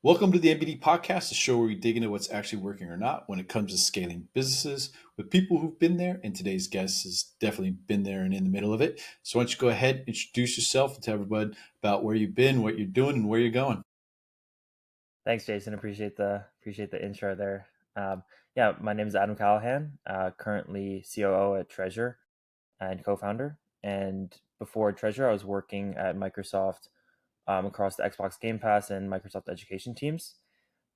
Welcome to the MBD podcast, the show where we dig into what's actually working or not when it comes to scaling businesses with people who've been there. And today's guest has definitely been there and in the middle of it. So, why don't you go ahead, introduce yourself, and tell everybody about where you've been, what you're doing, and where you're going. Thanks, Jason. Appreciate the intro there. Yeah, my name is Adam Callahan. Currently COO at Treasure and co-founder. And before Treasure, I was working at Microsoft across the Xbox Game Pass and Microsoft Education teams.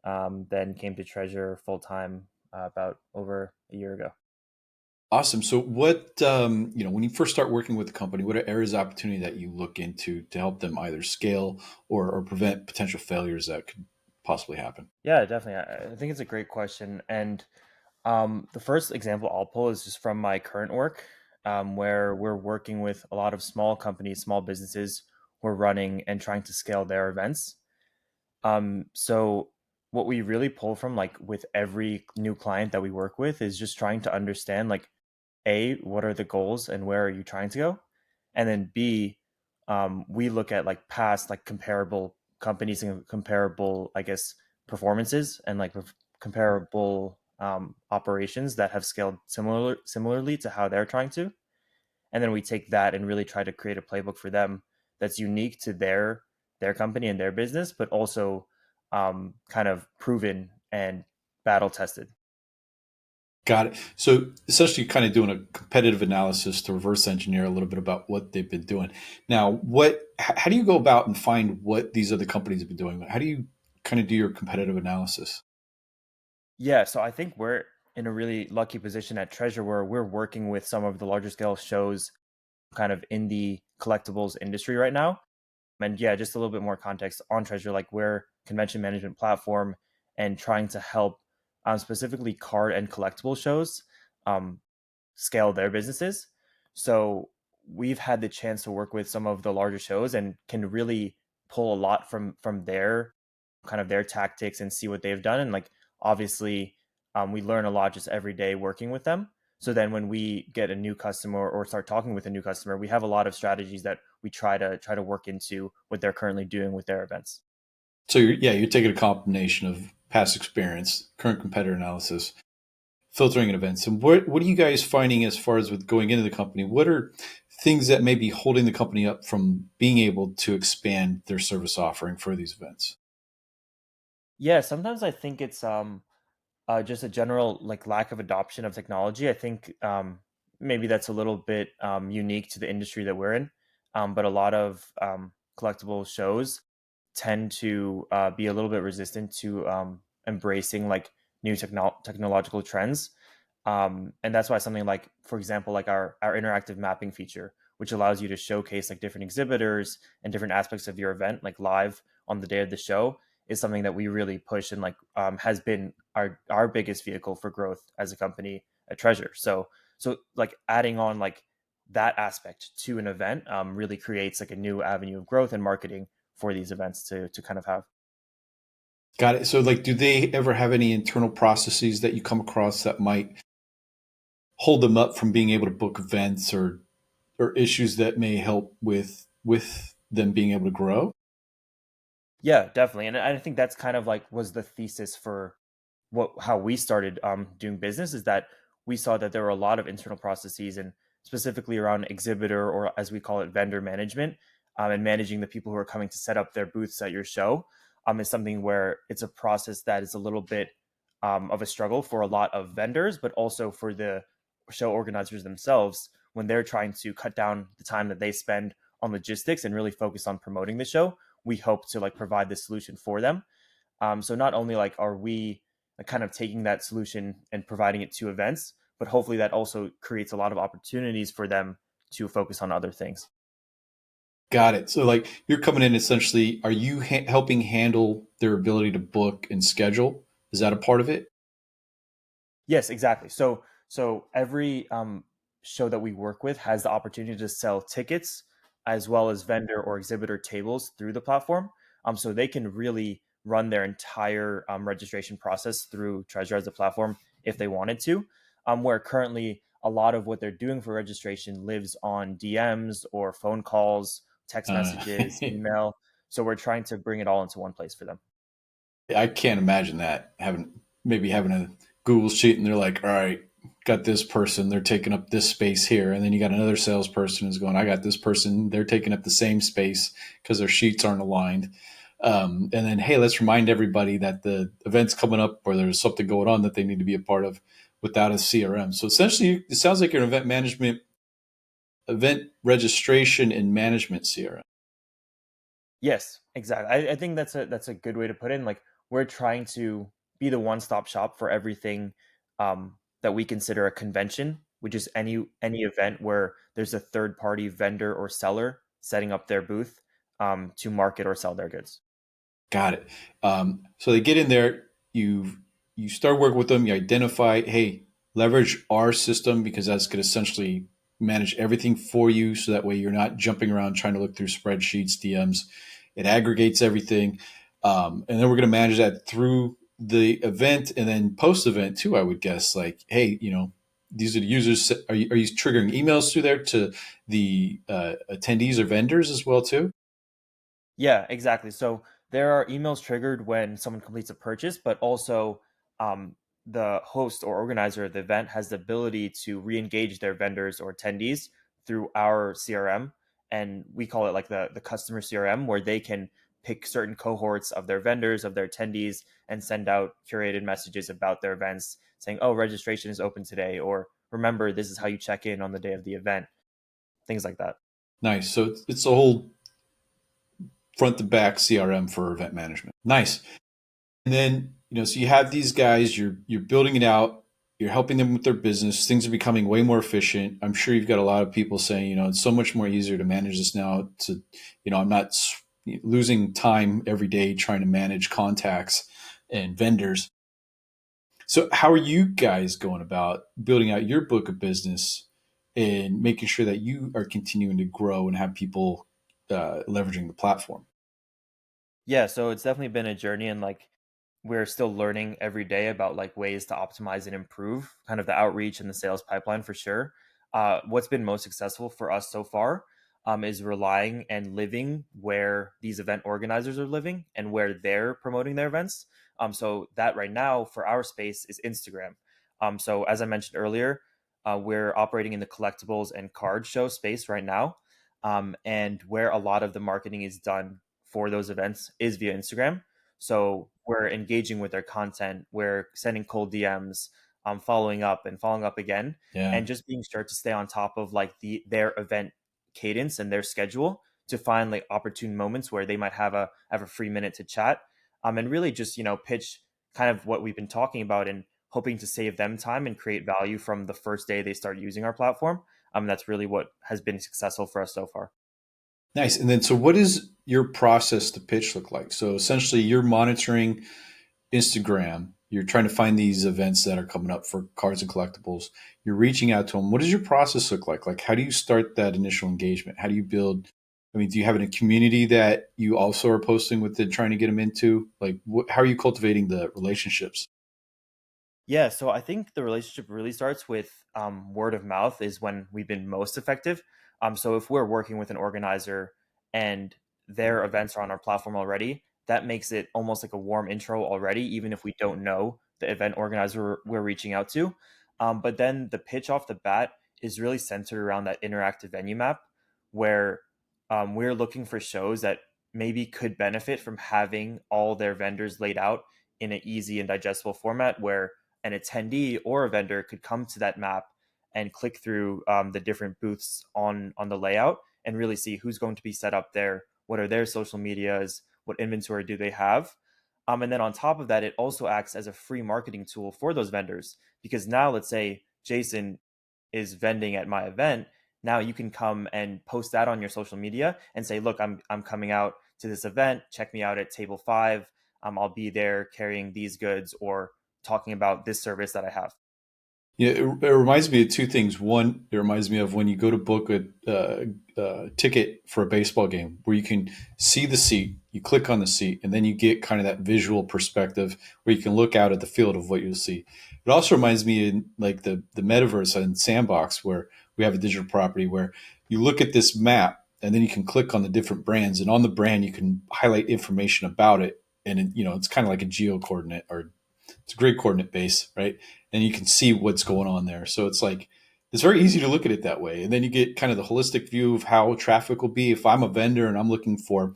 Then came to Treasure full time about over a year ago. Awesome. So, when you first start working with a company, what are areas of opportunity that you look into to help them either scale or prevent potential failures that could possibly happen? Yeah, definitely. I think it's a great question. And the first example I'll pull is just from my current work, where we're working with a lot of small companies, small businesses who are running and trying to scale their events. So what we really pull from, like with every new client that we work with, is just trying to understand, like, A, what are the goals and where are you trying to go? And then B, we look at like past like comparable companies and comparable, I guess, performances and like comparable operations that have scaled similarly to how they're trying to. And then we take that and really try to create a playbook for them that's unique to their company and their business, but also kind of proven and battle tested. Got it. So essentially, kind of doing a competitive analysis to reverse engineer a little bit about what they've been doing. Now, how do you go about and find what these other companies have been doing? How do you kind of do your competitive analysis? Yeah, so I think we're in a really lucky position at Treasure where we're working with some of the larger scale shows kind of in the collectibles industry right now. And yeah, just a little bit more context on Treasure, like we're convention management platform and trying to help specifically card and collectible shows um, scale their businesses. So we've had the chance to work with some of the larger shows and can really pull a lot from their kind of their tactics and see what they've done. And like obviously, we learn a lot just every day working with them. So then when we get a new customer or start talking with a new customer, we have a lot of strategies that we try to work into what they're currently doing with their events. So you're taking a combination of past experience, current competitor analysis, filtering in events. And what are you guys finding as far as with going into the company? What are things that may be holding the company up from being able to expand their service offering for these events? Yeah, sometimes I think it's just a general like lack of adoption of technology. I think maybe that's a little bit unique to the industry that we're in. But a lot of collectible shows tend to be a little bit resistant to embracing like new technological trends. And that's why something like, for example, like our interactive mapping feature, which allows you to showcase like different exhibitors and different aspects of your event, like live on the day of the show, is something that we really push and like has been our biggest vehicle for growth as a company at Treasure. So like adding on like that aspect to an event really creates like a new avenue of growth and marketing for these events to kind of have. Got it. So, like, do they ever have any internal processes that you come across that might hold them up from being able to book events or issues that may help with them being able to grow? Yeah, definitely. And I think that's kind of like was the thesis for what how we started doing business is that we saw that there were a lot of internal processes and specifically around exhibitor or as we call it vendor management and managing the people who are coming to set up their booths at your show is something where it's a process that is a little bit of a struggle for a lot of vendors, but also for the show organizers themselves when they're trying to cut down the time that they spend on logistics and really focus on promoting the show. We hope to like provide this solution for them. So not only like are we kind of taking that solution and providing it to events, but hopefully that also creates a lot of opportunities for them to focus on other things. Got it. So, like, you're coming in essentially, are you helping handle their ability to book and schedule? Is that a part of it? Yes, exactly. So every show that we work with has the opportunity to sell tickets as well as vendor or exhibitor tables through the platform. So they can really run their entire registration process through Treasure as a platform if they wanted to. Where currently a lot of what they're doing for registration lives on DMs or phone calls, text Uh, messages, email. So we're trying to bring it all into one place for them. I can't imagine that having a Google sheet and they're like, all right, got this person, they're taking up this space here, and then you got another salesperson who's going, I got this person, they're taking up the same space because their sheets aren't aligned. And then, hey, let's remind everybody that the event's coming up or there's something going on that they need to be a part of without a CRM. So essentially, it sounds like you're an event management, event registration, and management CRM. Yes, exactly. I think that's a good way to put it. And like we're trying to be the one-stop shop for everything that we consider a convention, which is any event where there's a third-party vendor or seller setting up their booth to market or sell their goods. Got it. So they get in there. You start working with them. You identify, hey, leverage our system because that's going to essentially manage everything for you. So that way you're not jumping around trying to look through spreadsheets, DMs. It aggregates everything, and then we're going to manage that through the event and then post event too. I would guess like, hey, these are the users. Are you triggering emails through there to the attendees or vendors as well too? Yeah, exactly. So there are emails triggered when someone completes a purchase, but also um, the host or organizer of the event has the ability to re-engage their vendors or attendees through our CRM, and we call it like the customer CRM, where they can pick certain cohorts of their vendors, of their attendees, and send out curated messages about their events, saying, "Oh, registration is open today," or "Remember, this is how you check in on the day of the event," things like that. Nice. So it's a whole front to back CRM for event management. Nice. And then, so you have these guys, you're building it out, you're helping them with their business, things are becoming way more efficient. I'm sure you've got a lot of people saying, it's so much more easier to manage this now to, I'm not losing time every day trying to manage contacts and vendors. So how are you guys going about building out your book of business and making sure that you are continuing to grow and have people leveraging the platform? Yeah, so it's definitely been a journey, and like we're still learning every day about like ways to optimize and improve kind of the outreach and the sales pipeline for sure. What's been most successful for us so far is relying and living where these event organizers are living and where they're promoting their events. So that right now for our space is Instagram. So as I mentioned earlier, we're operating in the collectibles and card show space right now, and where a lot of the marketing is done for those events is via Instagram. So we're engaging with their content, we're sending cold DMs, following up and following up again, Yeah. and just being sure to stay on top of like their event cadence and their schedule to find like opportune moments where they might have a free minute to chat, and really just pitch kind of what we've been talking about and hoping to save them time and create value from the first day they start using our platform. That's really what has been successful for us so far. Nice. And then, so what does your process to pitch look like? So essentially, you're monitoring Instagram. You're trying to find these events that are coming up for cards and collectibles. You're reaching out to them. What does your process look like? Like, how do you start that initial engagement? How do you build? I mean, do you have a community that you also are posting with it, trying to get them into? Like, how are you cultivating the relationships? Yeah, so I think the relationship really starts with word of mouth is when we've been most effective. So if we're working with an organizer and their events are on our platform already, that makes it almost like a warm intro already, even if we don't know the event organizer we're reaching out to. But then the pitch off the bat is really centered around that interactive venue map, where we're looking for shows that maybe could benefit from having all their vendors laid out in an easy and digestible format where an attendee or a vendor could come to that map and click through the different booths on the layout and really see who's going to be set up there, what are their social medias, what inventory do they have. And then on top of that, it also acts as a free marketing tool for those vendors because now let's say Jason is vending at my event. Now you can come and post that on your social media and say, look, I'm coming out to this event. Check me out at table 5. I'll be there carrying these goods or talking about this service that I have. Yeah, it reminds me of two things. One, it reminds me of when you go to book a ticket for a baseball game, where you can see the seat, you click on the seat, and then you get kind of that visual perspective where you can look out at the field of what you'll see. It also reminds me in like the metaverse and Sandbox, where we have a digital property where you look at this map, and then you can click on the different brands, and on the brand you can highlight information about it, and it's kind of like a geo coordinate, or it's a grid coordinate base, right? And you can see what's going on there. So it's like it's very easy to look at it that way, and then you get kind of the holistic view of how traffic will be. If I'm a vendor and I'm looking for,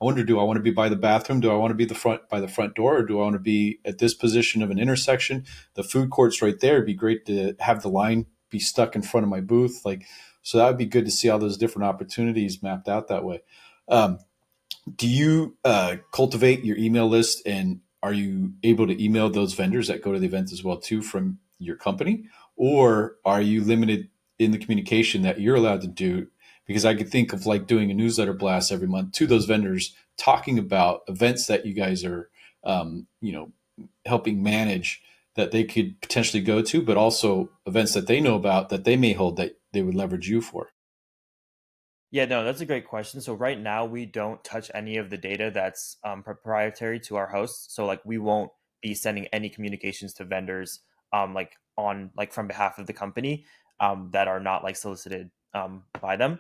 I wonder, do I want to be by the bathroom? Do I want to be by the front door, or do I want to be at this position of an intersection? The food court's right there. It'd be great to have the line be stuck in front of my booth, like, so that would be good to see all those different opportunities mapped out that way. Um, do you cultivate your email list, and are you able to email those vendors that go to the events as well too from your company, or are you limited in the communication that you're allowed to do? Because I could think of like doing a newsletter blast every month to those vendors, talking about events that you guys are um, you know helping manage, that they could potentially go to, but also events that they know about that they may hold that they would leverage you for. Yeah, no, that's a great question. So right now we don't touch any of the data that's proprietary to our hosts. So like we won't be sending any communications to vendors like on like from behalf of the company that are not like solicited by them.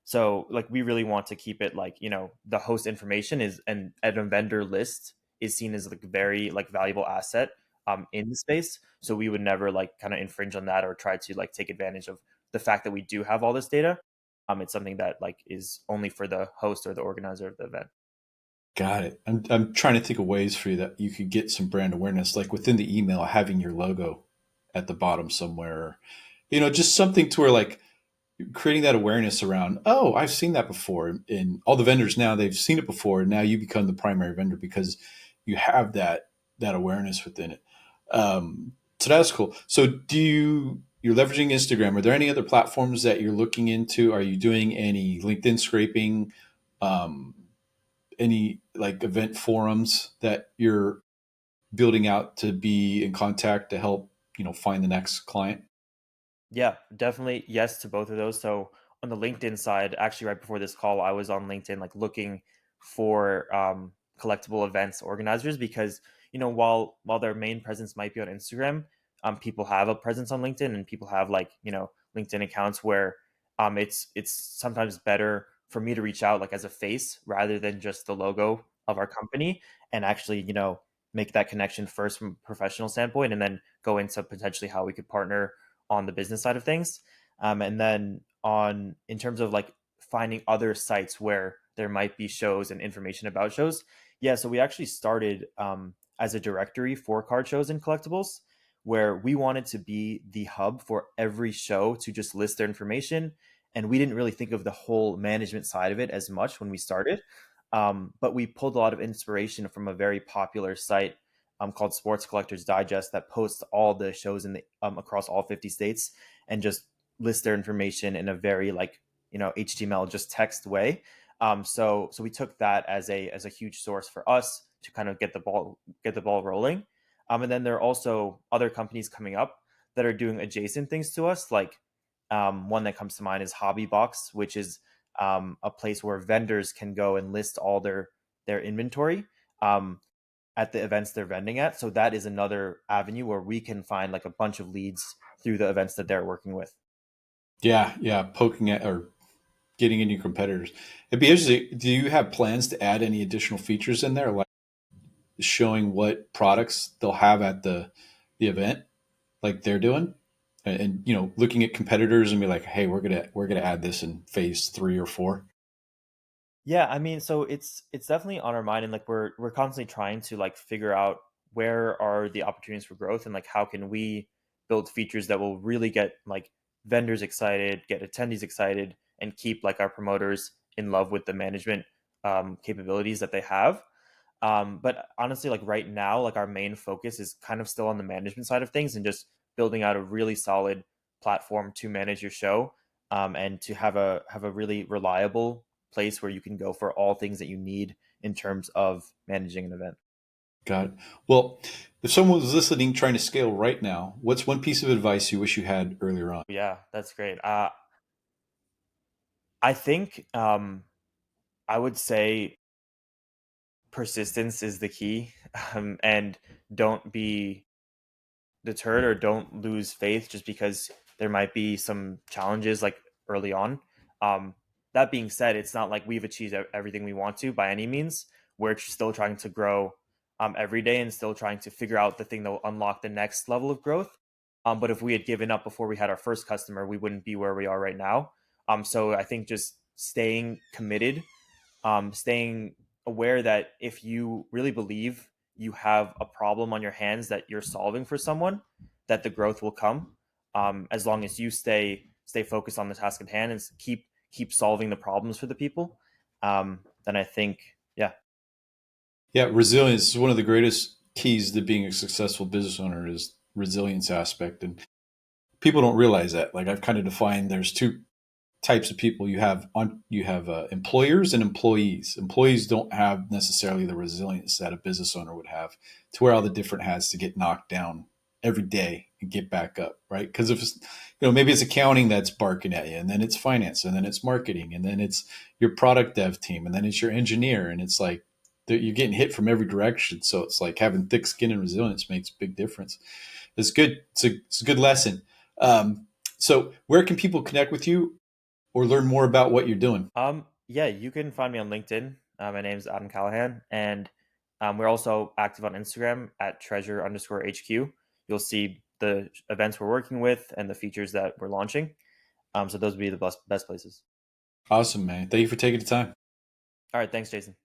So like we really want to keep it like, the host information is and a vendor list is seen as like very like valuable asset in the space. So we would never like kind of infringe on that or try to like take advantage of the fact that we do have all this data. It's something that like is only for the host or the organizer of the event. Got it. I'm trying to think of ways for you that you could get some brand awareness, like within the email, having your logo at the bottom somewhere, just something to where like creating that awareness around, oh, I've seen that before. And all the vendors now, they've seen it before. And now you become the primary vendor because you have that awareness within it. So that's cool. So you're leveraging Instagram. Are there any other platforms that you're looking into? Are you doing any LinkedIn scraping? Um, any like event forums that you're building out to be in contact to help find the next client? Yeah, definitely yes to both of those. So on the LinkedIn side, actually right before this call, I was on LinkedIn like looking for collectible events organizers because while their main presence might be on Instagram, people have a presence on LinkedIn and people have like LinkedIn accounts where it's sometimes better for me to reach out like as a face rather than just the logo of our company and actually make that connection first from a professional standpoint and then go into potentially how we could partner on the business side of things. And then on in terms of like finding other sites where there might be shows and information about shows. Yeah, so we actually started as a directory for card shows and collectibles, where we wanted to be the hub for every show to just list their information. And we didn't really think of the whole management side of it as much when we started. But we pulled a lot of inspiration from a very popular site called Sports Collectors Digest that posts all the shows in the across all 50 states and just lists their information in a very like HTML just text way. So we took that as a huge source for us to kind of get the ball rolling. And then there are also other companies coming up that are doing adjacent things to us. Like one that comes to mind is Hobby Box, which is a place where vendors can go and list all their inventory. At the events they're vending at. So that is another avenue where we can find like a bunch of leads through the events that they're working with. Yeah, yeah, poking at or getting into your competitors. It'd be interesting. Do you have plans to add any additional features in there, like showing what products they'll have at the event, like they're doing, and looking at competitors and be like, hey, we're gonna add this in phase 3 or 4. Yeah, I mean, so it's definitely on our mind, and like we're constantly trying to like figure out where are the opportunities for growth, and like how can we build features that will really get like vendors excited, get attendees excited, and keep like our promoters in love with the management capabilities that they have. But honestly, like right now, like our main focus is kind of still on the management side of things and just building out a really solid platform to manage your show and to have a really reliable place where you can go for all things that you need in terms of managing an event. Got it. Well, if someone was listening trying to scale right now, what's one piece of advice you wish you had earlier on? Yeah, that's great. I think I would say persistence is the key, and don't be deterred or don't lose faith just because there might be some challenges like early on. Um, that being said, it's not like we've achieved everything we want to by any means. We're still trying to grow every day and still trying to figure out the thing that will unlock the next level of growth. But if we had given up before we had our first customer, we wouldn't be where we are right now. So I think just staying committed, staying aware that if you really believe you have a problem on your hands that you're solving for someone, that the growth will come. As long as you stay focused on the task at hand and keep solving the problems for the people, then I think, yeah. Yeah, resilience is one of the greatest keys to being a successful business owner is resilience aspect. And people don't realize that. Like I've kind of defined there's two types of people you have employers and employees. Employees don't have necessarily the resilience that a business owner would have to wear all the different hats to get knocked down every day and get back up, right? Because if it's, maybe it's accounting that's barking at you, and then it's finance, and then it's marketing, and then it's your product dev team, and then it's your engineer, and it's like you're getting hit from every direction. So it's like having thick skin and resilience makes a big difference. It's good. It's a good lesson. So where can people connect with you or learn more about what you're doing? Yeah, you can find me on LinkedIn. My name is Adam Callahan, and we're also active on Instagram at treasure_HQ. You'll see the events we're working with and the features that we're launching. So those would be the best places. Awesome, man. Thank you for taking the time. All right, thanks, Jason.